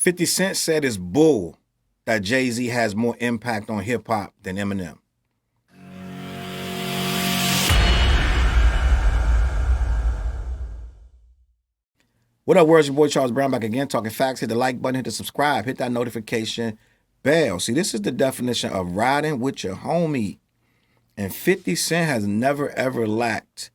50 Cent said it's bull that Jay-Z has more impact on hip-hop than Eminem. What up, world? Your boy Charles Brown back again, talking facts. Hit the like button, hit the subscribe, hit that notification bell. See, this is the definition of riding with your homie. And 50 Cent has never, ever lacked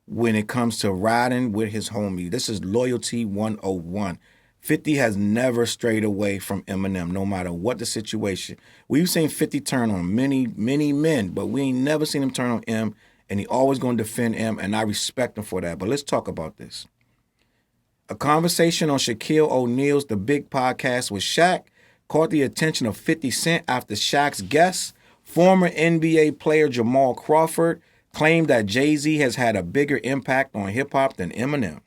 when it comes to riding with his homie. This is loyalty 101. 50 has never strayed away from Eminem, no matter what the situation. We've seen 50 turn on many, many men, but we ain't never seen him turn on M, and he always going to defend M, and I respect him for that. But let's talk about this. A conversation on Shaquille O'Neal's The Big Podcast with Shaq caught the attention of 50 Cent after Shaq's guest, former NBA player Jamal Crawford, claimed that Jay-Z has had a bigger impact on hip-hop than Eminem.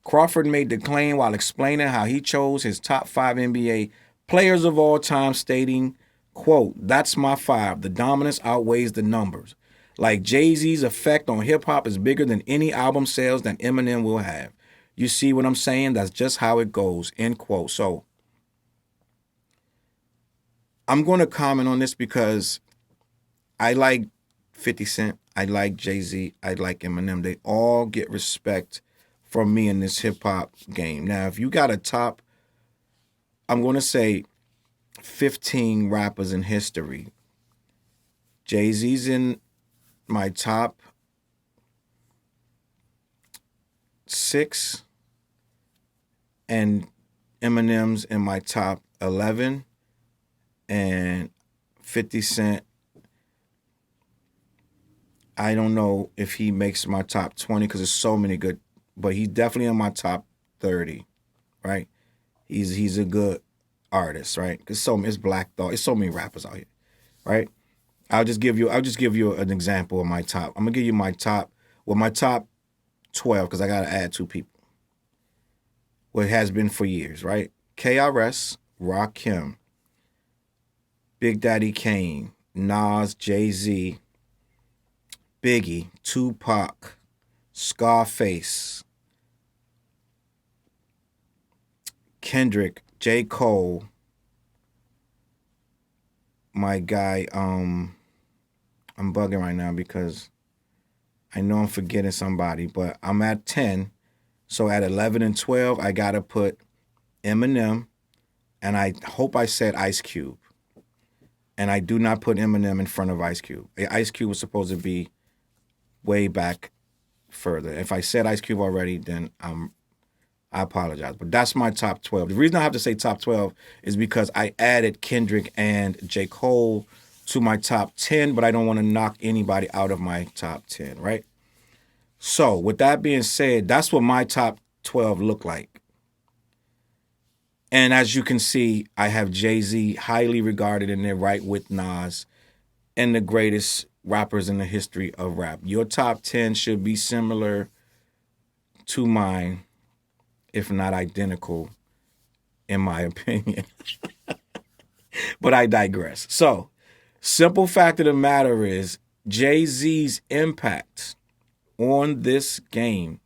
Crawford made the claim while explaining how he chose his top 5 NBA players of all time, stating, quote, "That's my 5. The dominance outweighs the numbers. Like Jay-Z's effect on hip-hop is bigger than any album sales that Eminem will have. You see what I'm saying? That's just how it goes," end quote. So I'm going to comment on this because I like 50 Cent, I like Jay-Z, I like Eminem. They all get respect from me in this hip-hop game. Now, if you got a top, I'm going to say 15 rappers in history. Jay-Z's in my top 6, and Eminem's in my top 11, and 50 Cent, I don't know if he makes my top 20 because there's so many good, but he's definitely in my top 30, right? He's a good artist, right? Because it's Black Thought. There's so many rappers out here, right? I'll just give you an example of my top. I'm gonna give you my top 12 because I gotta add 2 people. Well, it has been for years, right? KRS, Rakim, Big Daddy Kane, Nas, Jay-Z, Biggie, Tupac, Scarface, Kendrick, J. Cole, my guy, I'm bugging right now because I know I'm forgetting somebody, but I'm at 10. So at 11 and 12, I got to put Eminem, and I hope I said Ice Cube. And I do not put Eminem in front of Ice Cube. Ice Cube was supposed to be way back further. If I said Ice Cube already, then I apologize. But that's my top 12. The reason I have to say top 12 is because I added Kendrick and J. Cole to my top 10, but I don't want to knock anybody out of my top 10, right? So with that being said, that's what my top 12 look like. And as you can see, I have Jay-Z highly regarded in there right with Nas and the greatest rappers in the history of rap. Your top 10 should be similar to mine, if not identical, in my opinion. But I digress. So, simple fact of the matter is, Jay-Z's impact on this game,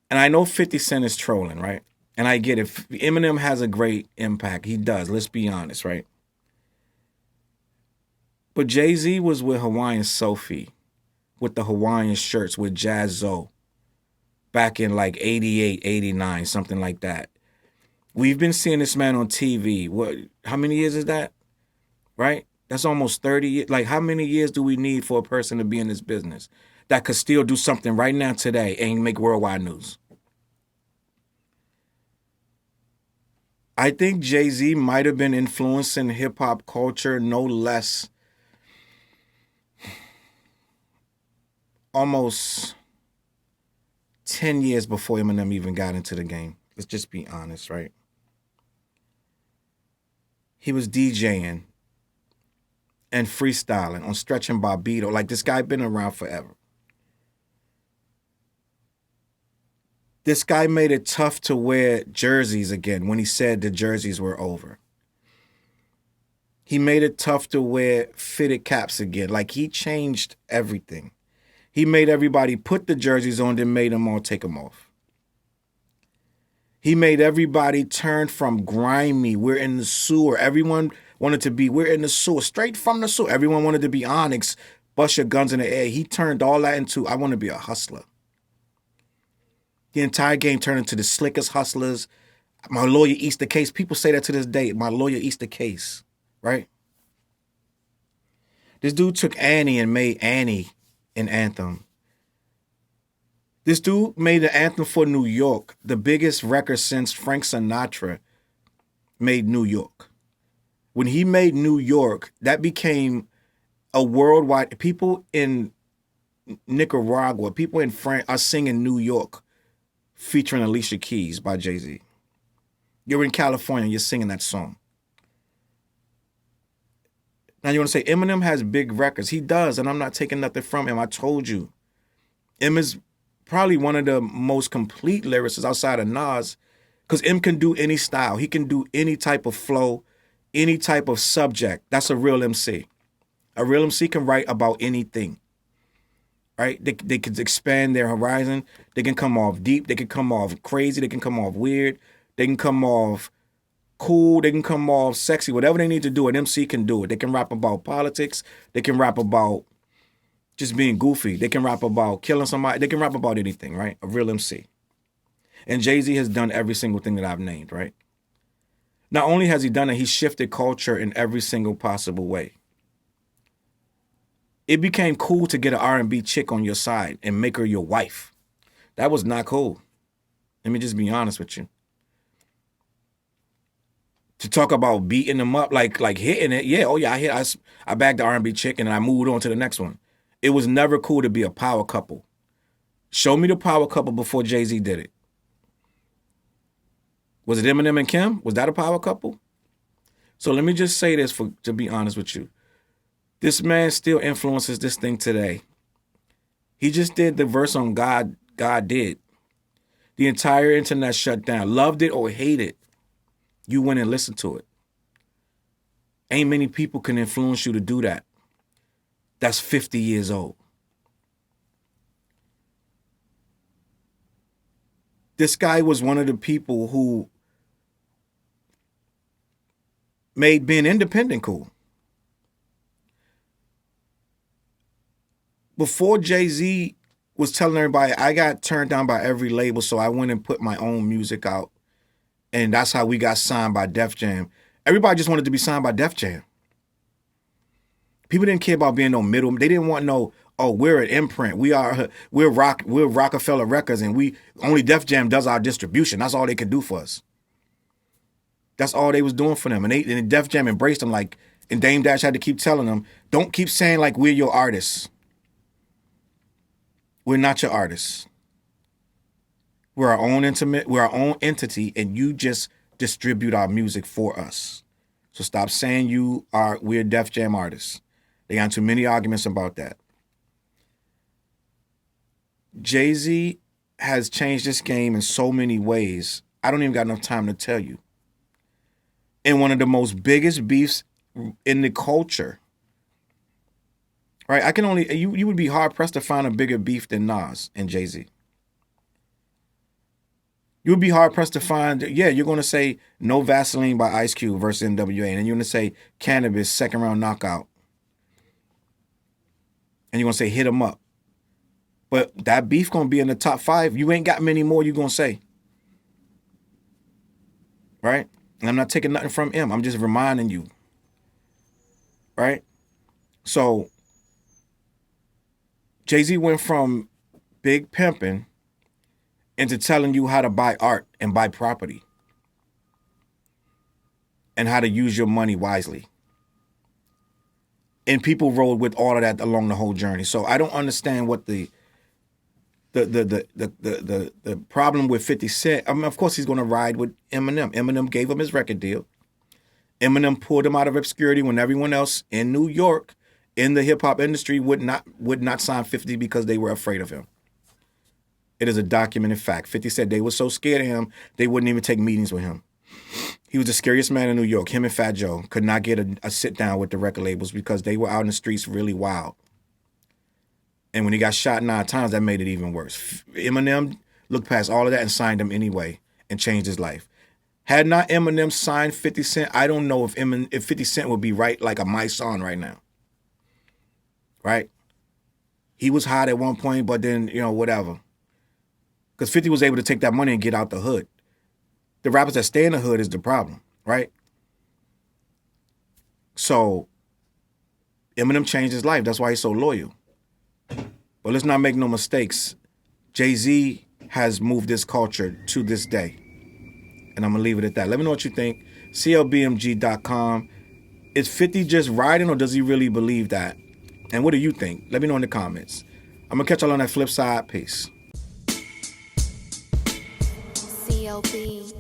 and I know 50 Cent is trolling, right? And I get it. Eminem has a great impact. He does. Let's be honest, right? But Jay-Z was with Hawaiian Sophie, with the Hawaiian shirts, with Jazzo, back in like 88, 89, something like that. We've been seeing this man on TV. How many years is that? Right? That's almost 30 years. Like, how many years do we need for a person to be in this business that could still do something right now today and make worldwide news? I think Jay-Z might have been influencing hip-hop culture no less, almost 10 years before Eminem even got into the game. Let's just be honest, right? He was DJing and freestyling on Stretch and Bobbito. Like, this guy been around forever. This guy made it tough to wear jerseys again when he said the jerseys were over. He made it tough to wear fitted caps again. Like, he changed everything. He made everybody put the jerseys on, then made them all take them off. He made everybody turn from grimy. We're in the sewer. Everyone wanted to be, we're in the sewer, straight from the sewer. Everyone wanted to be Onyx, bust your guns in the air. He turned all that into, I want to be a hustler. The entire game turned into the slickest hustlers. My lawyer eats the case. People say that to this day. My lawyer eats the case, right? This dude took Annie and made Annie an anthem. This dude made an anthem for New York, the biggest record since Frank Sinatra made New York. When he made New York, that became a worldwide. People in Nicaragua, people in France are singing New York featuring Alicia Keys by Jay-Z. You're in California, you're singing that song. Now you want to say Eminem has big records. He does, and I'm not taking nothing from him. I told you. M is probably one of the most complete lyricists outside of Nas, because M can do any style. He can do any type of flow, any type of subject. That's a real MC. A real MC can write about anything. Right? They can expand their horizon. They can come off deep. They can come off crazy. They can come off weird. They can come off cool. They can come off sexy. Whatever they need to do, an MC can do it. They can rap about politics. They can rap about just being goofy. They can rap about killing somebody. They can rap about anything, right? A real MC. And Jay-Z has done every single thing that I've named, right? Not only has he done it, he's shifted culture in every single possible way. It became cool to get an R&B chick on your side and make her your wife. That was not cool. Let me just be honest with you. To talk about beating them up, like hitting it, yeah, oh yeah, I bagged the R&B chick and I moved on to the next one. It was never cool to be a power couple. Show me the power couple before Jay-Z did it. Was it Eminem and Kim? Was that a power couple? So let me just say this to be honest with you. This man still influences this thing today. He just did the verse on God Did. The entire internet shut down. Loved it or hated it. You went and listened to it. Ain't many people can influence you to do that. That's 50 years old. This guy was one of the people who made being independent cool. Before Jay-Z was telling everybody, I got turned down by every label, so I went and put my own music out. And that's how we got signed by Def Jam. Everybody just wanted to be signed by Def Jam. People didn't care about being no middle. They didn't want no, oh, we're an imprint. We're Rockefeller Records, and only Def Jam does our distribution. That's all they could do for us. That's all they was doing for them. And Def Jam embraced them and Dame Dash had to keep telling them, don't keep saying like we're your artists. We're not your artists. We're our own entity, and you just distribute our music for us. So stop saying we're Def Jam artists. They got too many arguments about that. Jay-Z has changed this game in so many ways. I don't even got enough time to tell you. And one of the most biggest beefs in the culture, right? You would be hard pressed to find a bigger beef than Nas and Jay-Z. You would be hard pressed to find, you're going to say No Vaseline by Ice Cube versus NWA, and then you're going to say Cannabis, second round knockout. And you're going to say Hit 'Em Up. But that beef going to be in the top 5. You ain't got many more you're going to say. Right? And I'm not taking nothing from him. I'm just reminding you. Right? So, Jay-Z went from big pimping into telling you how to buy art and buy property. And how to use your money wisely. And people rode with all of that along the whole journey. So I don't understand what the problem with 50 Cent. I mean, of course he's going to ride with Eminem. Eminem gave him his record deal. Eminem pulled him out of obscurity when everyone else in New York in the hip hop industry would not sign 50 because they were afraid of him. It is a documented fact. 50 said they were so scared of him they wouldn't even take meetings with him. He was the scariest man in New York. Him and Fat Joe could not get a sit down with the record labels because they were out in the streets really wild. And when he got shot 9 times, that made it even worse. Eminem looked past all of that and signed him anyway. and changed his life. Had not Eminem signed 50 Cent, I don't know if 50 Cent would be right like a My Son right now. Right? He was hot at one point, but then, whatever. Because 50 was able to take that money and get out the hood. The rappers that stay in the hood is the problem, right? So, Eminem changed his life. That's why he's so loyal. But let's not make no mistakes. Jay-Z has moved this culture to this day. And I'm going to leave it at that. Let me know what you think. CLBMG.com. Is 50 just riding, or does he really believe that? And what do you think? Let me know in the comments. I'm going to catch y'all on that flip side. Peace. CLB.